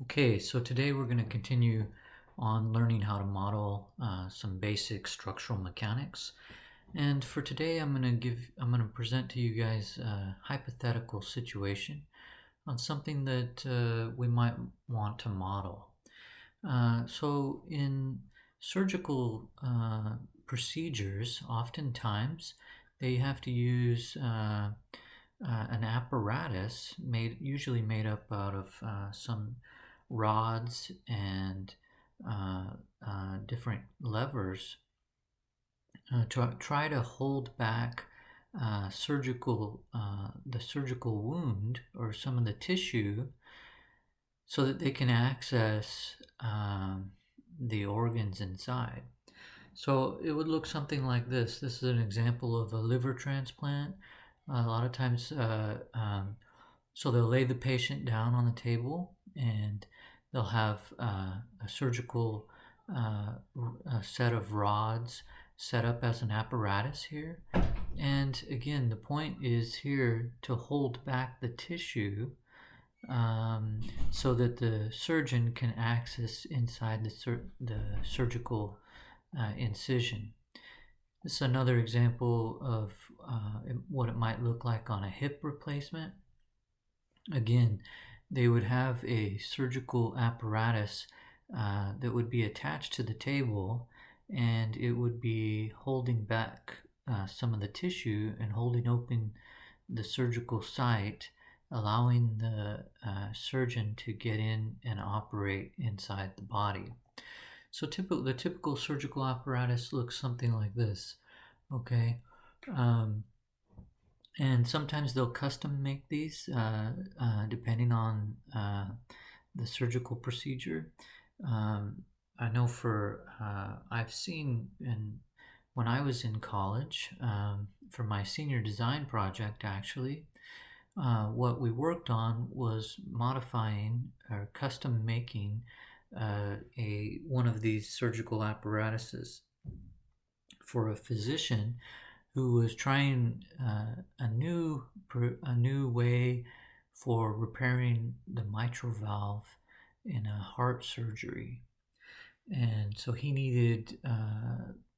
Okay, so today we're going to continue on learning how to model some basic structural mechanics. And for today, I'm going to present to you guys a hypothetical situation on something that we might want to model. So in surgical procedures, oftentimes they have to use an apparatus usually made up out of some rods and different levers to try to hold back the surgical wound or some of the tissue so that they can access the organs inside. So it would look something like this. This is an example of a liver transplant. A lot of times, so they'll lay the patient down on the table and they'll have a surgical a set of rods set up as an apparatus here. And again, the point is here to hold back the tissue so that the surgeon can access inside the surgical incision. This is another example of what it might look like on a hip replacement. Again, they would have a surgical apparatus that would be attached to the table, and it would be holding back some of the tissue and holding open the surgical site, allowing the surgeon to get in and operate inside the body. So the typical surgical apparatus looks something like this, okay? And sometimes they'll custom make these depending on the surgical procedure. I know I've seen when I was in college for my senior design project actually, what we worked on was modifying or custom making one of these surgical apparatuses for a physician who was trying a new way for repairing the mitral valve in a heart surgery. And so he needed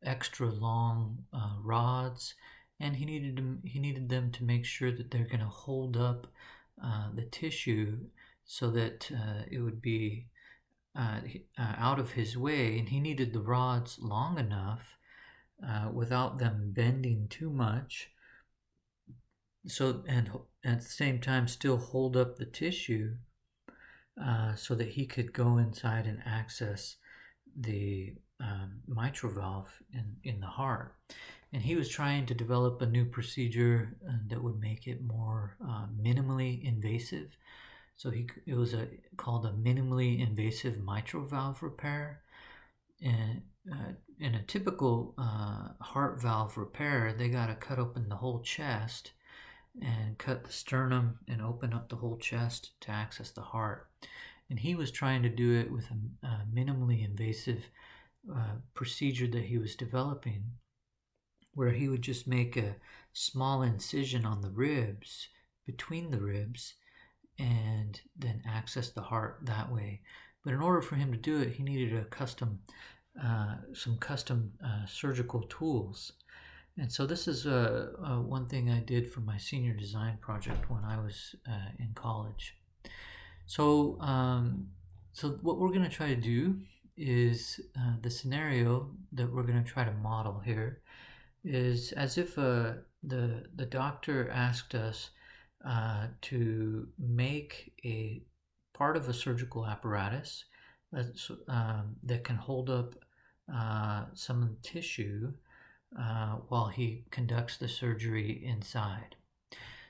extra long rods, and he needed them to make sure that they're going to hold up the tissue so that it would be out of his way, and he needed the rods long enough without them bending too much, so and at the same time still hold up the tissue so that he could go inside and access the mitral valve in the heart. And he was trying to develop a new procedure that would make it more minimally invasive. So it was called a minimally invasive mitral valve repair. And in a typical heart valve repair, they got to cut open the whole chest and cut the sternum and open up the whole chest to access the heart. And he was trying to do it with a minimally invasive procedure that he was developing, where he would just make a small incision on the ribs, between the ribs, and then access the heart that way. But in order for him to do it, he needed some custom surgical tools. And so this is one thing I did for my senior design project when I was in college. So what we're going to try to do is the scenario that we're going to try to model here is as if the doctor asked us to make a part of a surgical apparatus that can hold up some tissue while he conducts the surgery inside.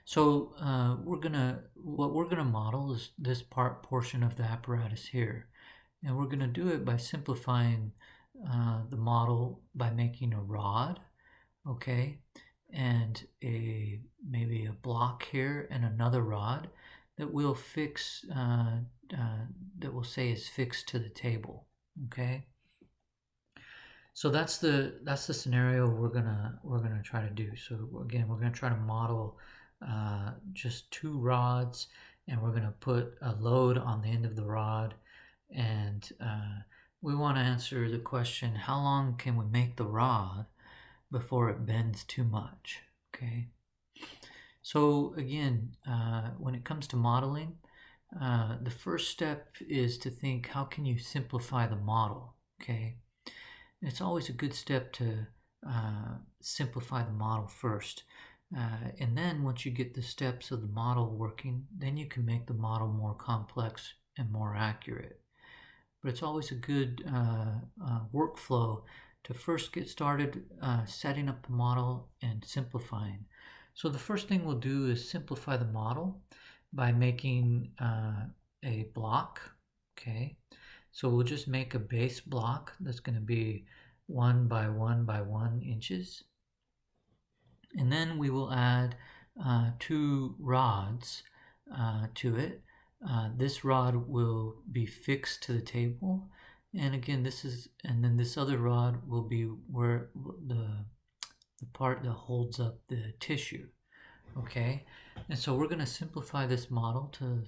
So what we're gonna model is this portion of the apparatus here, and we're gonna do it by simplifying the model by making a rod, okay, and maybe a block here and another rod that we'll fix that we'll say is fixed to the table, okay. So that's the scenario we're gonna try to do. So again, we're gonna try to model just two rods, and we're going to put a load on the end of the rod, and we want to answer the question, how long can we make the rod before it bends too much? Okay. So again, when it comes to modeling, the first step is to think, how can you simplify the model? Okay. It's always a good step to simplify the model first. And then once you get the steps of the model working, then you can make the model more complex and more accurate. But it's always a good workflow to first get started setting up the model and simplifying. So the first thing we'll do is simplify the model by making a block. Okay, so we'll just make a base block that's going to be 1 by 1 by 1 inches. And then we will add 2 rods to it. This rod will be fixed to the table, and again then this other rod will be where the part that holds up the tissue. Okay, and so we're going to simplify this model to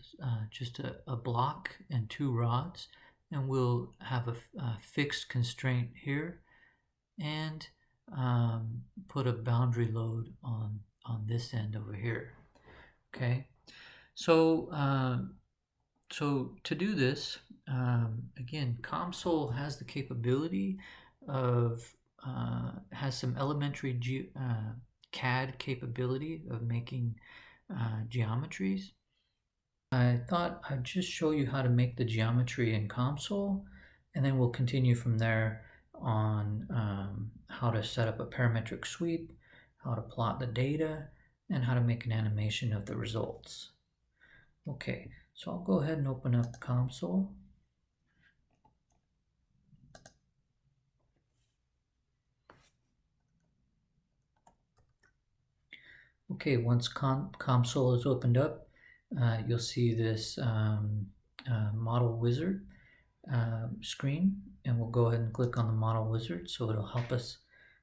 just a block and 2 rods, and we'll have a fixed constraint here, and put a boundary load on this end over here. Okay, so so to do this, again, COMSOL has the capability of has some elementary CAD capability of making geometries. I thought I'd just show you how to make the geometry in COMSOL, and then we'll continue from there on how to set up a parametric sweep, how to plot the data, and how to make an animation of the results. Okay, so I'll go ahead and open up COMSOL. Okay, once COMSOL is opened up, you'll see this model wizard screen, and we'll go ahead and click on the model wizard so it'll help us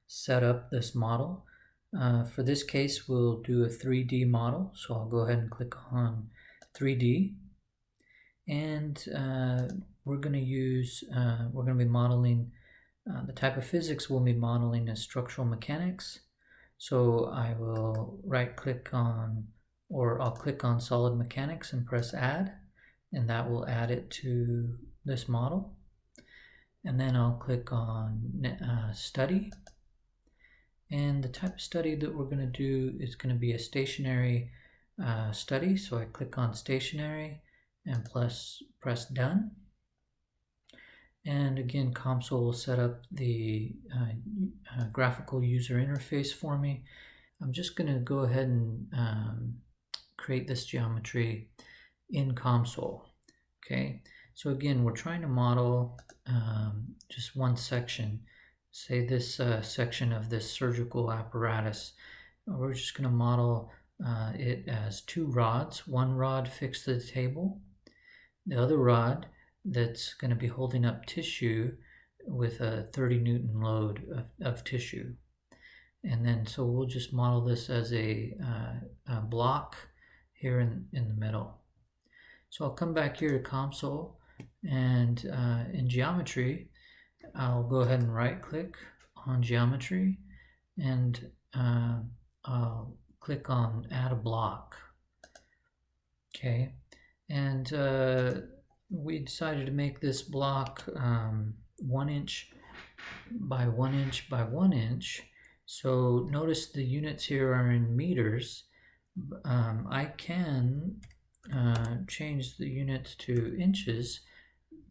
set up this model. For this case, we'll do a 3D model, so I'll go ahead and click on 3D, and we're going to be modeling the type of physics we'll be modeling is structural mechanics. So I will right click on, or I'll click on solid mechanics and press add, and that will add it to this model. And then I'll click on study, and the type of study that we're going to do is going to be a stationary study. So I click on stationary and press done. And again, COMSOL will set up the graphical user interface for me. I'm just going to go ahead and create this geometry in COMSOL. Okay, so again, we're trying to model just one section, say this section of this surgical apparatus. We're just going to model it as 2 rods, one rod fixed to the table, the other rod that's going to be holding up tissue with a 30 Newton load of tissue. And then so we'll just model this as a block here in the middle. So I'll come back here to COMSOL, and in geometry, I'll go ahead and right click on geometry, and I'll click on add a block. Okay, and we decided to make this block 1 inch by 1 inch by 1 inch. So notice the units here are in meters. I can change the units to inches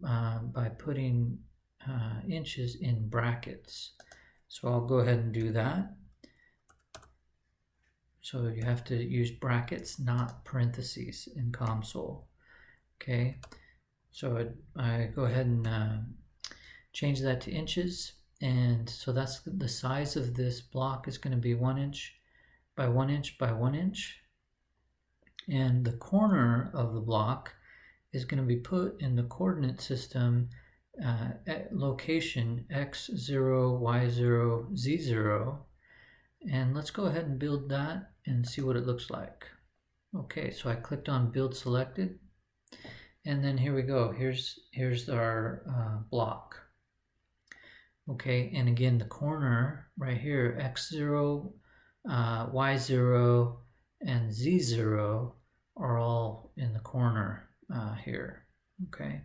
by putting inches in brackets. So I'll go ahead and do that. So you have to use brackets, not parentheses in COMSOL. Okay, so I go ahead and change that to inches, and so that's the size of this block is going to be 1 inch by 1 inch by 1 inch, and the corner of the block is going to be put in the coordinate system at location x0, y0, z0, and let's go ahead and build that and see what it looks like. Okay, so I clicked on build selected, and then here we go. Here's our block. Okay, and again, the corner right here, x0, y0, and z0 are all in the corner here. Okay.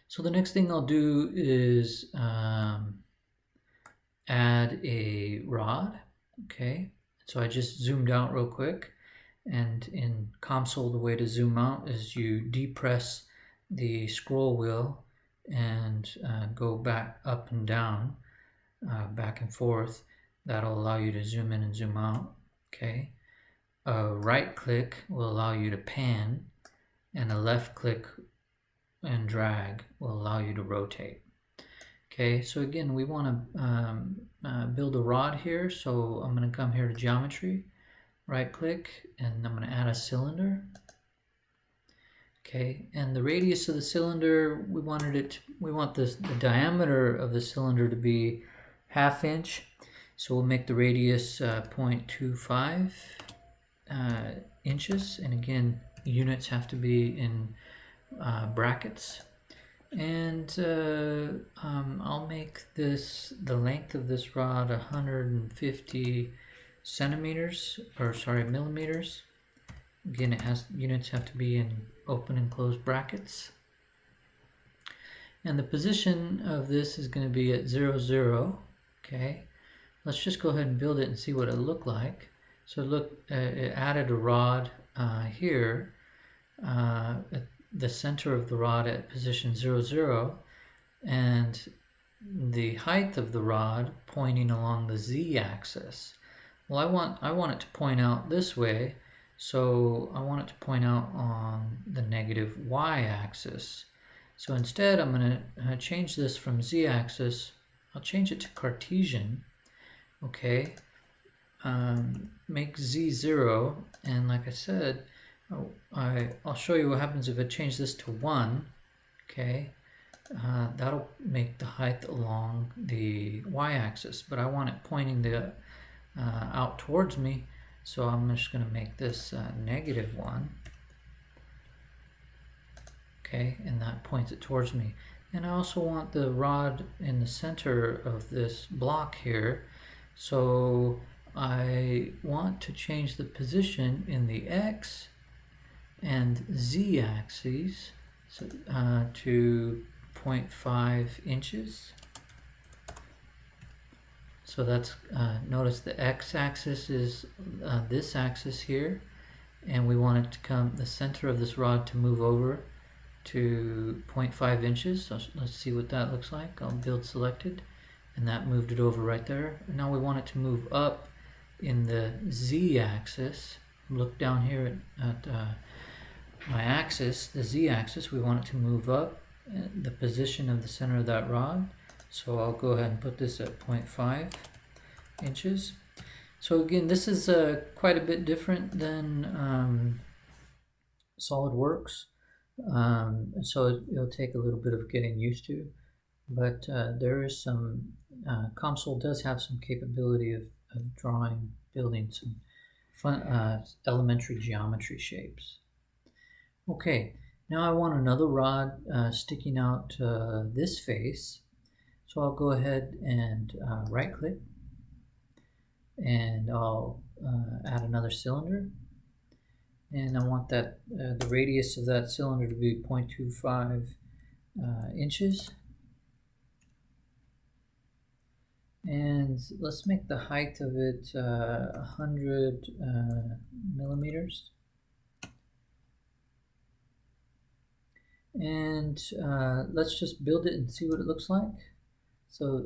So the next thing I'll do is add a rod. Okay, so I just zoomed out real quick, and in console the way to zoom out is you depress the scroll wheel and go back up and down, back and forth. That'll allow you to zoom in and zoom out. Okay, a right click will allow you to pan, and a left click and drag will allow you to rotate. Okay, so again, we want to build a rod here, so I'm going to come here to geometry, right click, and I'm going to add a cylinder. Okay, and the radius of the cylinder, we want the diameter of the cylinder to be 1/2 inch, so we'll make the radius 0.25 inches, and again, units have to be in brackets. And I'll make the length of this rod 150 centimeters, or sorry, millimeters. Again, units have to be in open and closed brackets. And the position of this is going to be at 0, 0. Okay, let's just go ahead and build it and see what it looked like. So look, it added a rod here at the center of the rod at position 0, 0, and the height of the rod pointing along the z-axis. Well, I want it to point out this way, so I want it to point out on the negative y-axis. So instead, I'm going to change this from z-axis. I'll change it to Cartesian. Okay, make z 0, and like I said, I'll show you what happens if I change this to 1. Okay, that'll make the height along the y-axis, but I want it pointing out towards me, so I'm just going to make this negative 1. Okay, and that points it towards me. And I also want the rod in the center of this block here, so I want to change the position in the x and z axes to 0.5 inches. So that's notice the x-axis is this axis here, and we want it to come, the center of this rod to move over to 0.5 inches. So let's see what that looks like. I'll build selected, and that moved it over right there. And now we want it to move up in the z-axis. Look down here at my axis, the z-axis. We want it to move up the position of the center of that rod. So I'll go ahead and put this at 0.5 inches. So again, this is quite a bit different than SolidWorks. So it'll take a little bit of getting used to, but there is some, console does have some capability of drawing, building some fun elementary geometry shapes. Okay, now I want another rod sticking out this face. So I'll go ahead and right click, and I'll add another cylinder, and I want that the radius of that cylinder to be 0.25 inches, and let's make the height of it 100 millimeters. And let's just build it and see what it looks like. So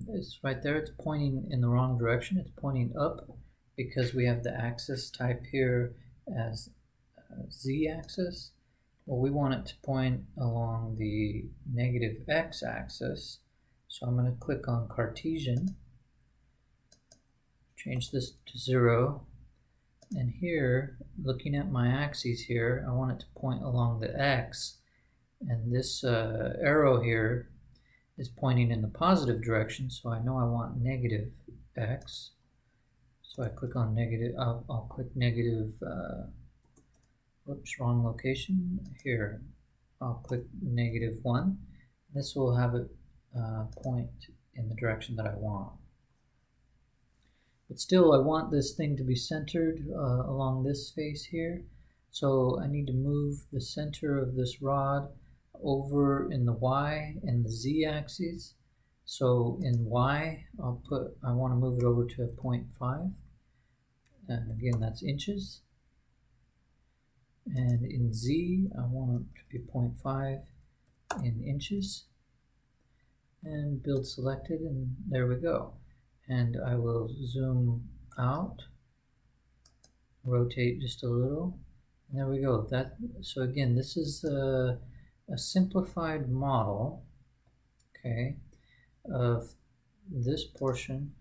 it's right there, it's pointing in the wrong direction, it's pointing up because we have the axis type here as z-axis. Well, we want it to point along the negative x-axis, so I'm going to click on Cartesian, change this to 0, and here, looking at my axes here, I want it to point along the x, and this arrow here is pointing in the positive direction, so I know I want negative x. So I click on negative, I'll click negative, whoops, wrong location. Here, I'll click -1. This will have it point in the direction that I want. But still, I want this thing to be centered along this face here. So I need to move the center of this rod over in the Y and the Z axes. So in Y, I want to move it over to 0.5. And again, that's inches. And in Z, I want it to be 0.5 in inches. And build selected, and there we go. And I will zoom out, rotate just a little, and there we go. So again, this is a simplified model, okay, of this portion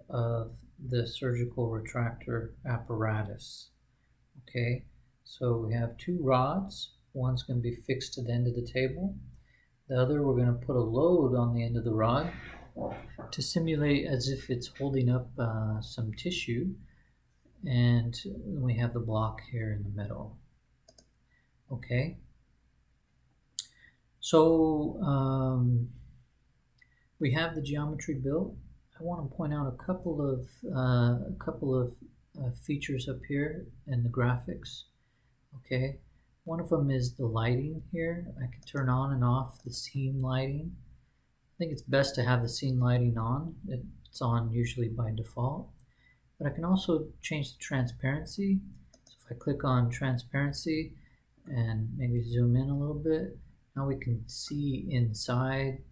of the surgical retractor apparatus. Okay, so we have two rods. One's going to be fixed to the end of the table. The other, we're going to put a load on the end of the rod to simulate as if it's holding up some tissue, and we have the block here in the middle. Okay, so we have the geometry built. I want to point out a couple of features up here in the graphics. Okay, one of them is the lighting here. I can turn on and off the scene lighting. I think it's best to have the scene lighting on. It's on usually by default. But I can also change the transparency. So if I click on transparency and maybe zoom in a little bit, now we can see inside.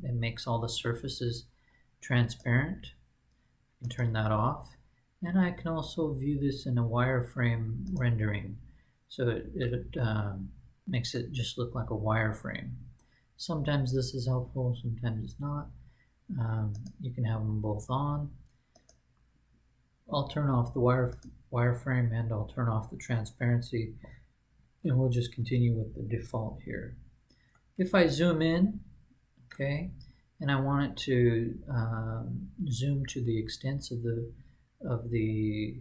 It makes all the surfaces transparent. I can turn that off. And I can also view this in a wireframe rendering. So it makes it just look like a wireframe. Sometimes this is helpful, sometimes it's not. You can have them both on. I'll turn off the wireframe and I'll turn off the transparency, and we'll just continue with the default here. If I zoom in, okay, and I want it to zoom to the extents of the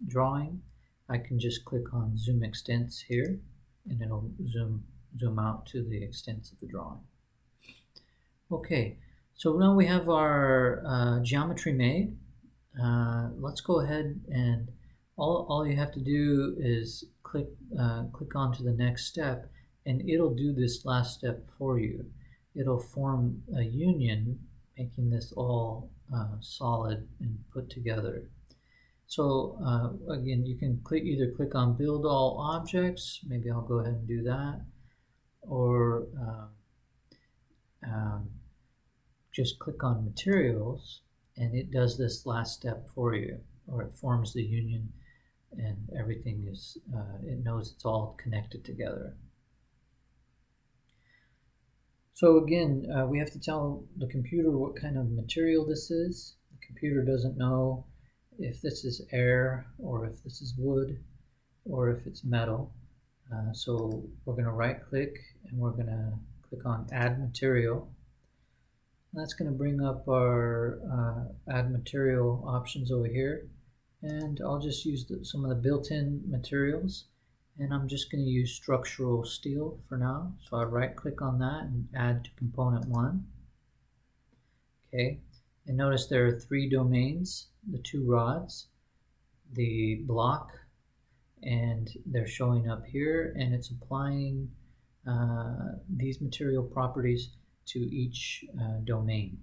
drawing, I can just click on zoom extents here, and it'll zoom out to the extents of the drawing. Okay, so now we have our geometry made. Let's go ahead, and all you have to do is click onto the next step, and it'll do this last step for you. It'll form a union, making this all solid and put together. So again, you can either click on build all objects, maybe I'll go ahead and do that, or just click on materials, and it does this last step for you, or it forms the union, and everything is, it knows it's all connected together. So again, we have to tell the computer what kind of material this is. The computer doesn't know if this is air, or if this is wood, or if it's metal. So we're going to right click, and we're going to click on add material. That's going to bring up our add material options over here, and I'll just use some of the built-in materials, and I'm just going to use structural steel for now. So I right click on that and add to component 1. Okay, and notice there are 3 domains, the 2 rods, the block, and they're showing up here, and it's applying these material properties to each domain.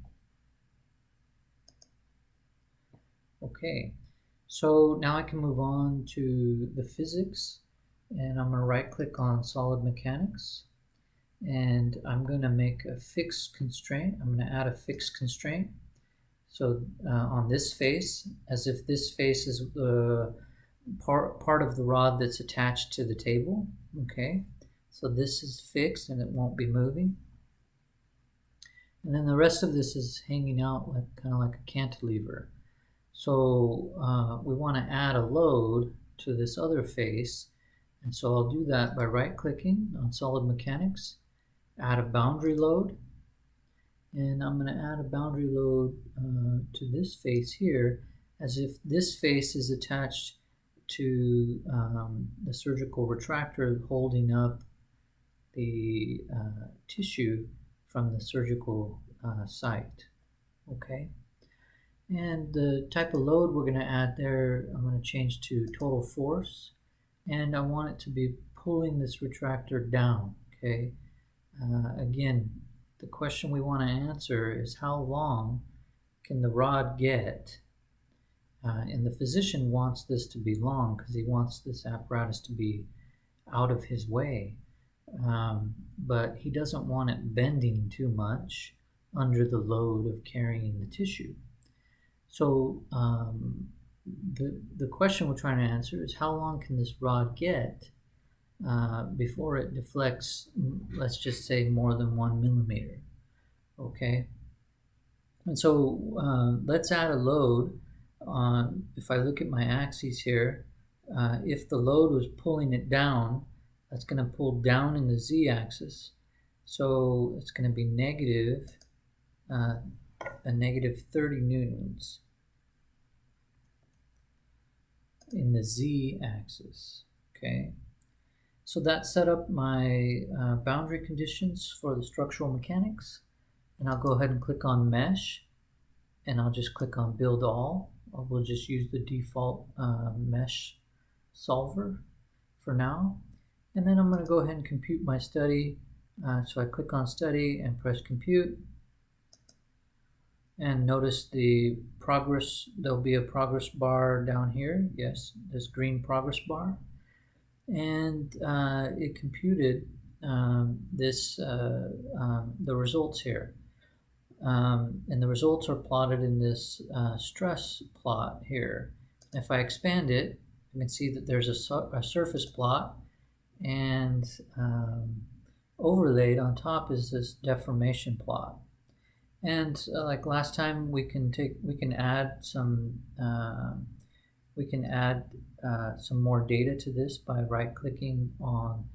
Okay, so now I can move on to the physics, and I'm going to right click on solid mechanics, and I'm going to make a fixed constraint. I'm going to add a fixed constraint. So on this face, as if this face is the part of the rod that's attached to the table. Okay, so this is fixed and it won't be moving. And then the rest of this is hanging out like kind of like a cantilever. So we want to add a load to this other face, and so I'll do that by right clicking on solid mechanics, add a boundary load, and I'm going to add a boundary load to this face here, as if this face is attached to the surgical retractor holding up the tissue from the surgical site. Okay, and the type of load we're going to add there, I'm going to change to total force, and I want it to be pulling this retractor down. Okay, again, the question we want to answer is how long can the rod get? And the physician wants this to be long because he wants this apparatus to be out of his way. But he doesn't want it bending too much under the load of carrying the tissue. So the question we're trying to answer is how long can this rod get before it deflects, let's just say, more than 1 millimeter. Okay, and so let's add a load on, if I look at my axes here, if the load was pulling it down, that's going to pull down in the z-axis. So it's going to be negative, a negative 30 newtons in the z-axis. Okay, so that set up my boundary conditions for the structural mechanics. And I'll go ahead and click on Mesh, and I'll just click on Build All. We'll just use the default mesh solver for now. And then I'm going to go ahead and compute my study. So I click on Study and press Compute. And notice the progress, there'll be a progress bar down here. Yes, this green progress bar. And it computed the results here. And the results are plotted in this stress plot here. If I expand it, you can see that there's a surface plot, and overlaid on top is this deformation plot. And like last time, we can add some more data to this by right-clicking on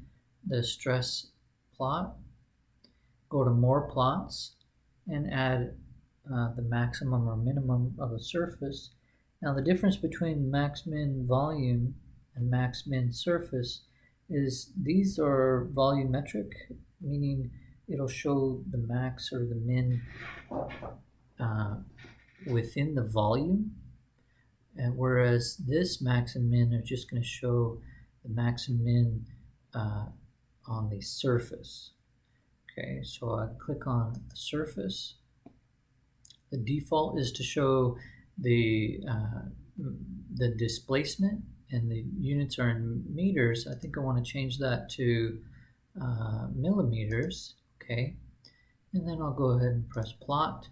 the stress plot, go to More Plots, and add the maximum or minimum of a surface. Now the difference between max-min volume and max-min surface is these are volumetric, meaning it'll show the max or the min within the volume, and whereas this max and min are just going to show the max and min on the surface. Okay, so I click on surface. The default is to show the displacement, and the units are in meters. I think I want to change that to millimeters. Okay, and then I'll go ahead and press plot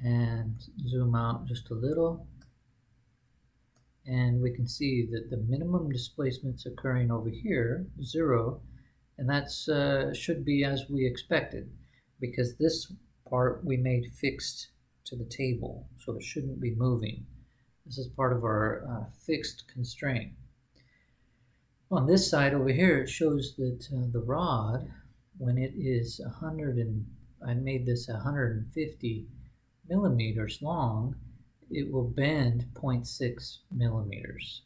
and zoom out just a little, and we can see that the minimum displacement's occurring over here, 0, and that's should be as we expected, because this part we made fixed to the table, so it shouldn't be moving. This is part of our fixed constraint. On this side over here, it shows that the rod, when it is I made this 150 millimeters long, it will bend 0.6 millimeters.